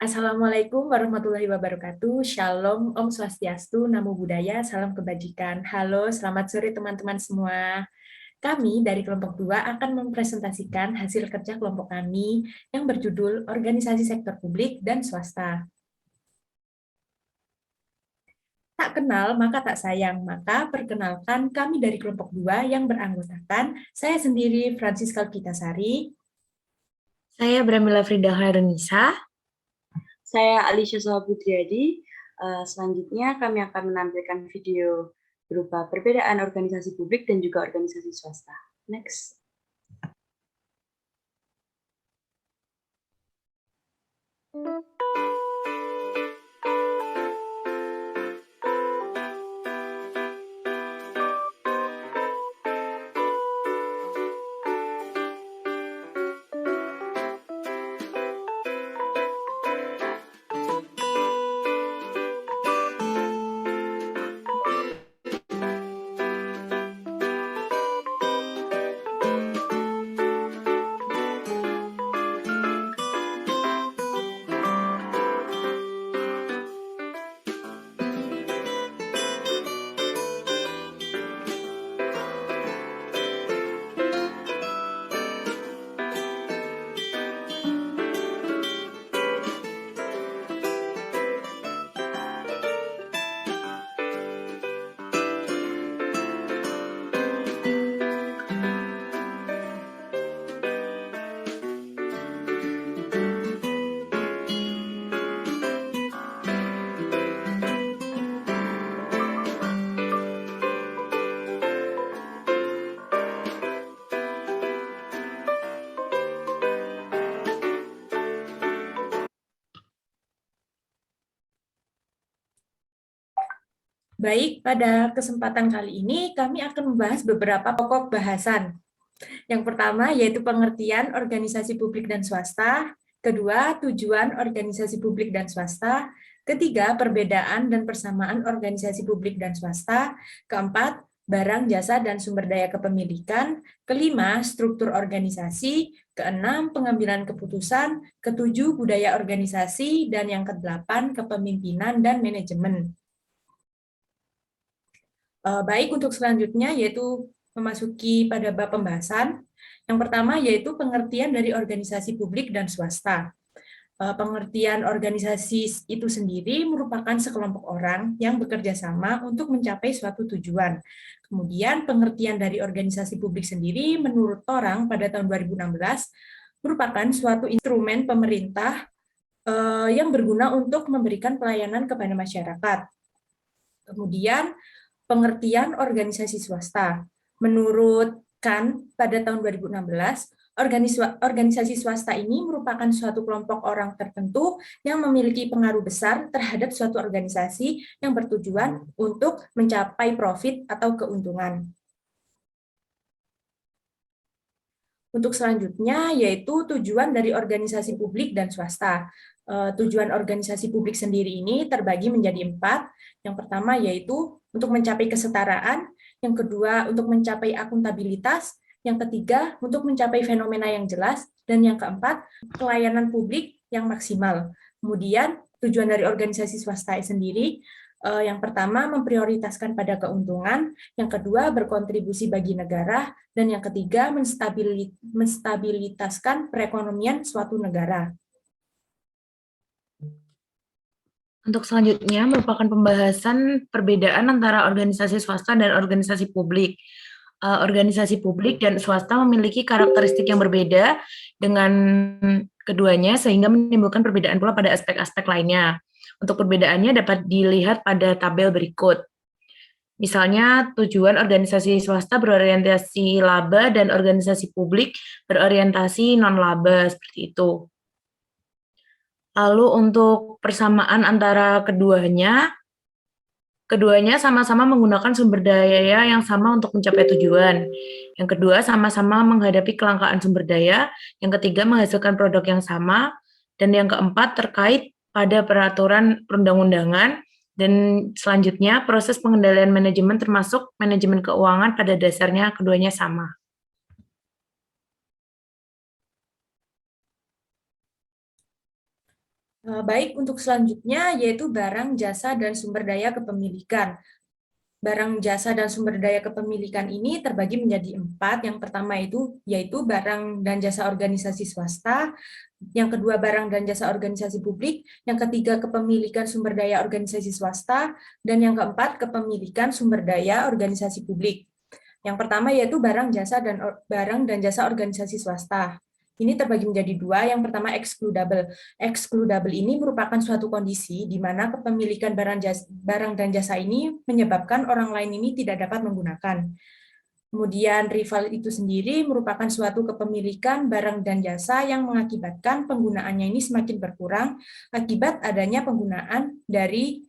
Assalamualaikum warahmatullahi wabarakatuh. Shalom, Om Swastiastu, Namo Buddhaya, salam kebajikan. Halo, selamat sore teman-teman semua. Kami dari kelompok 2 akan mempresentasikan hasil kerja kelompok kami yang berjudul Organisasi Sektor Publik dan Swasta. Tak kenal maka tak sayang, maka perkenalkan kami dari kelompok 2 yang beranggotakan saya sendiri Francisca Kitasari. Saya Bramila Frida Khairunisa. Saya Alicia Sohabutriadi. Selanjutnya kami akan menampilkan video berupa perbedaan organisasi publik dan juga organisasi swasta. Next. Baik, pada kesempatan kali ini kami akan membahas beberapa pokok bahasan. Yang pertama yaitu pengertian organisasi publik dan swasta, kedua tujuan organisasi publik dan swasta, ketiga perbedaan dan persamaan organisasi publik dan swasta, keempat barang, jasa, dan sumber daya kepemilikan, kelima struktur organisasi, keenam pengambilan keputusan, ketujuh budaya organisasi, dan yang kedelapan kepemimpinan dan manajemen. Baik, untuk selanjutnya yaitu memasuki pada bab pembahasan. Yang pertama yaitu pengertian dari organisasi publik dan swasta. Pengertian organisasi itu sendiri merupakan sekelompok orang yang bekerja sama untuk mencapai suatu tujuan. Kemudian pengertian dari organisasi publik sendiri menurut orang pada tahun 2016 merupakan suatu instrumen pemerintah yang berguna untuk memberikan pelayanan kepada masyarakat. Kemudian pengertian organisasi swasta. Menurut Kan, pada tahun 2016, organisasi swasta ini merupakan suatu kelompok orang tertentu yang memiliki pengaruh besar terhadap suatu organisasi yang bertujuan untuk mencapai profit atau keuntungan. Untuk selanjutnya, yaitu tujuan dari organisasi publik dan swasta. Tujuan organisasi publik sendiri ini terbagi menjadi 4. Yang pertama yaitu untuk mencapai kesetaraan, yang kedua untuk mencapai akuntabilitas, yang ketiga untuk mencapai fenomena yang jelas, dan yang keempat pelayanan publik yang maksimal. Kemudian tujuan dari organisasi swasta sendiri yang pertama memprioritaskan pada keuntungan, yang kedua berkontribusi bagi negara, dan yang ketiga menstabilitaskan perekonomian suatu negara. Untuk selanjutnya merupakan pembahasan perbedaan antara organisasi swasta dan organisasi publik. Organisasi publik dan swasta memiliki karakteristik yang berbeda dengan keduanya sehingga menimbulkan perbedaan pula pada aspek-aspek lainnya. Untuk perbedaannya dapat dilihat pada tabel berikut. Misalnya tujuan organisasi swasta berorientasi laba dan organisasi publik berorientasi non-laba, seperti itu. Lalu untuk persamaan antara keduanya sama-sama menggunakan sumber daya yang sama untuk mencapai tujuan. Yang kedua, sama-sama menghadapi kelangkaan sumber daya. Yang ketiga, menghasilkan produk yang sama. Dan yang keempat, terkait pada peraturan perundang-undangan. Dan selanjutnya, proses pengendalian manajemen termasuk manajemen keuangan pada dasarnya keduanya sama. Baik, untuk selanjutnya yaitu barang, jasa, dan sumber daya kepemilikan. Barang, jasa, dan sumber daya kepemilikan ini terbagi menjadi 4. Yang pertama itu yaitu barang dan jasa organisasi swasta, yang kedua barang dan jasa organisasi publik, yang ketiga kepemilikan sumber daya organisasi swasta, dan yang keempat kepemilikan sumber daya organisasi publik. Yang pertama yaitu barang dan jasa organisasi swasta. Ini terbagi menjadi 2. Yang pertama excludable. Excludable ini merupakan suatu kondisi di mana kepemilikan barang dan jasa ini menyebabkan orang lain ini tidak dapat menggunakan. Kemudian rival itu sendiri merupakan suatu kepemilikan barang dan jasa yang mengakibatkan penggunaannya ini semakin berkurang akibat adanya penggunaan dari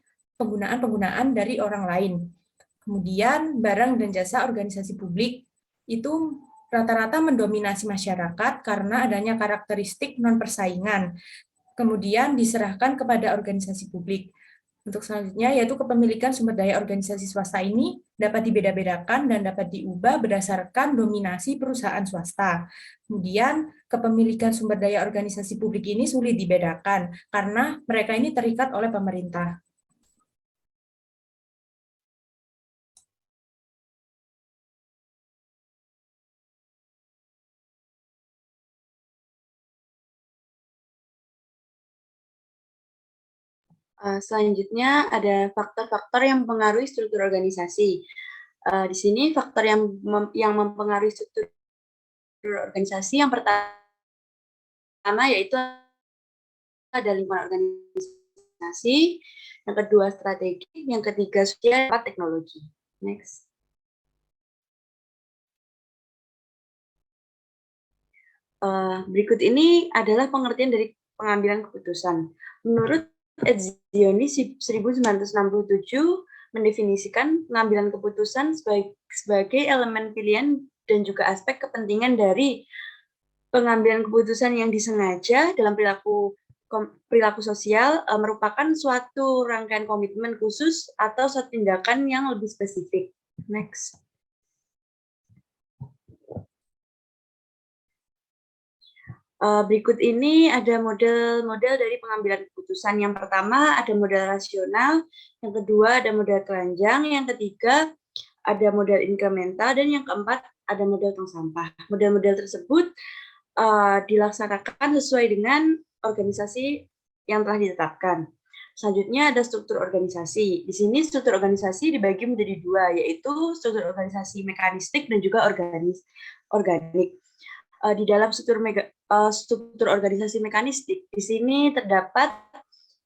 orang lain. Kemudian barang dan jasa organisasi publik itu rata-rata mendominasi masyarakat karena adanya karakteristik non-persaingan. Kemudian diserahkan kepada organisasi publik. Untuk selanjutnya yaitu kepemilikan sumber daya organisasi swasta ini dapat dibeda-bedakan dan dapat diubah berdasarkan dominasi perusahaan swasta. Kemudian kepemilikan sumber daya organisasi publik ini sulit dibedakan karena mereka ini terikat oleh pemerintah. Selanjutnya ada faktor-faktor yang mempengaruhi struktur organisasi. Di sini faktor yang mempengaruhi struktur organisasi yang pertama yaitu ada lingkungan organisasi, yang kedua strategi, yang ketiga sosial, dan teknologi. Next. Berikut ini adalah pengertian dari pengambilan keputusan. Menurut Etzioni 1967 mendefinisikan pengambilan keputusan sebagai elemen pilihan dan juga aspek kepentingan dari pengambilan keputusan yang disengaja dalam perilaku sosial merupakan suatu rangkaian komitmen khusus atau suatu tindakan yang lebih spesifik. Next. Berikut ini ada model-model dari pengambilan keputusan. Yang pertama ada model rasional, yang kedua ada model keranjang, yang ketiga ada model inkremental, dan yang keempat ada model tong sampah. Model-model tersebut dilaksanakan sesuai dengan organisasi yang telah ditetapkan. Selanjutnya ada struktur organisasi. Di sini struktur organisasi dibagi menjadi 2, yaitu struktur organisasi mekanistik dan juga organik. Di dalam struktur organisasi mekanistik, di sini terdapat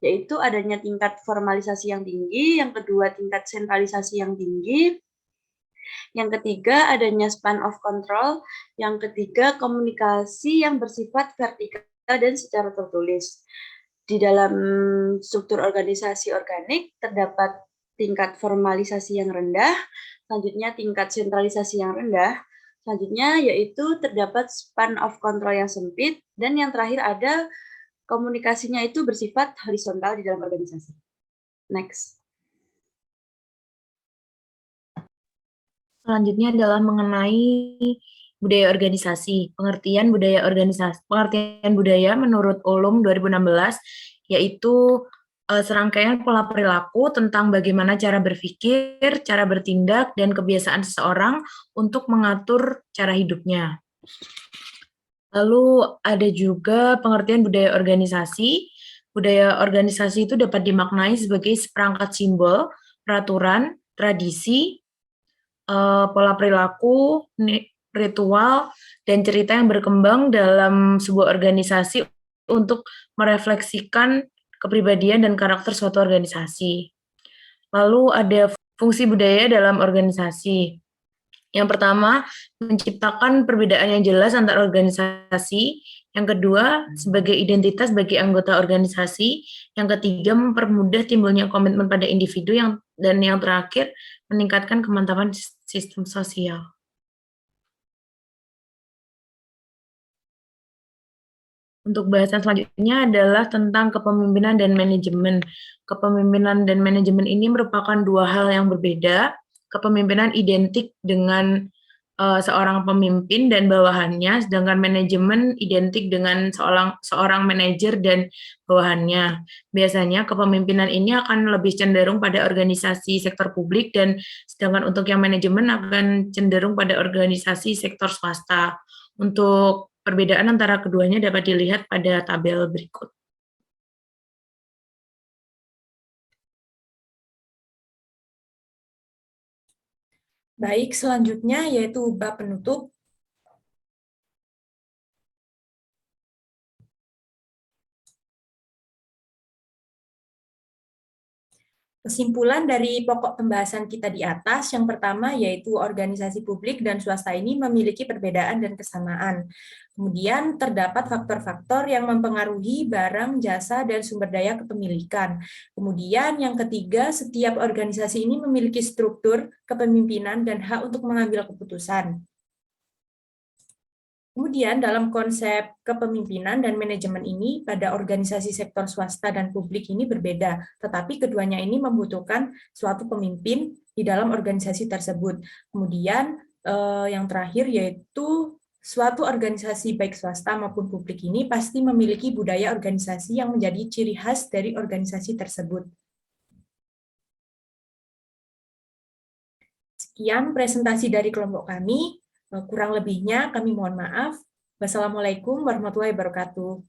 yaitu adanya tingkat formalisasi yang tinggi, yang kedua tingkat sentralisasi yang tinggi, yang ketiga adanya span of control, yang ketiga komunikasi yang bersifat vertikal dan secara tertulis. Di dalam struktur organisasi organik terdapat tingkat formalisasi yang rendah, selanjutnya tingkat sentralisasi yang rendah, selanjutnya yaitu terdapat span of control yang sempit, dan yang terakhir ada komunikasinya itu bersifat horizontal di dalam organisasi. Next. Selanjutnya adalah mengenai budaya organisasi. Pengertian budaya menurut Olum 2016 yaitu serangkaian pola perilaku tentang bagaimana cara berpikir, cara bertindak, dan kebiasaan seseorang untuk mengatur cara hidupnya. Lalu ada juga pengertian budaya organisasi. Budaya organisasi itu dapat dimaknai sebagai seperangkat simbol, peraturan, tradisi, pola perilaku, ritual, dan cerita yang berkembang dalam sebuah organisasi untuk merefleksikan kepribadian dan karakter suatu organisasi. Lalu ada fungsi budaya dalam organisasi. Yang pertama, menciptakan perbedaan yang jelas antar organisasi. Yang kedua, sebagai identitas bagi anggota organisasi. Yang ketiga, mempermudah timbulnya komitmen pada individu, dan yang terakhir, meningkatkan kemantapan sistem sosial. Untuk bahasan selanjutnya adalah tentang kepemimpinan dan manajemen. Kepemimpinan dan manajemen ini merupakan 2 hal yang berbeda. Kepemimpinan identik dengan seorang pemimpin dan bawahannya, sedangkan manajemen identik dengan seorang manajer dan bawahannya. Biasanya kepemimpinan ini akan lebih cenderung pada organisasi sektor publik dan sedangkan untuk yang manajemen akan cenderung pada organisasi sektor swasta. Untuk perbedaan antara keduanya dapat dilihat pada tabel berikut. Baik, selanjutnya yaitu bab penutup. Kesimpulan dari pokok pembahasan kita di atas, yang pertama yaitu organisasi publik dan swasta ini memiliki perbedaan dan kesamaan. Kemudian terdapat faktor-faktor yang mempengaruhi barang, jasa, dan sumber daya kepemilikan. Kemudian yang ketiga, setiap organisasi ini memiliki struktur, kepemimpinan, dan hak untuk mengambil keputusan. Kemudian dalam konsep kepemimpinan dan manajemen ini pada organisasi sektor swasta dan publik ini berbeda, tetapi keduanya ini membutuhkan suatu pemimpin di dalam organisasi tersebut. Kemudian yang terakhir yaitu suatu organisasi baik swasta maupun publik ini pasti memiliki budaya organisasi yang menjadi ciri khas dari organisasi tersebut. Sekian presentasi dari kelompok kami. Kurang lebihnya kami mohon maaf. Wassalamualaikum warahmatullahi wabarakatuh.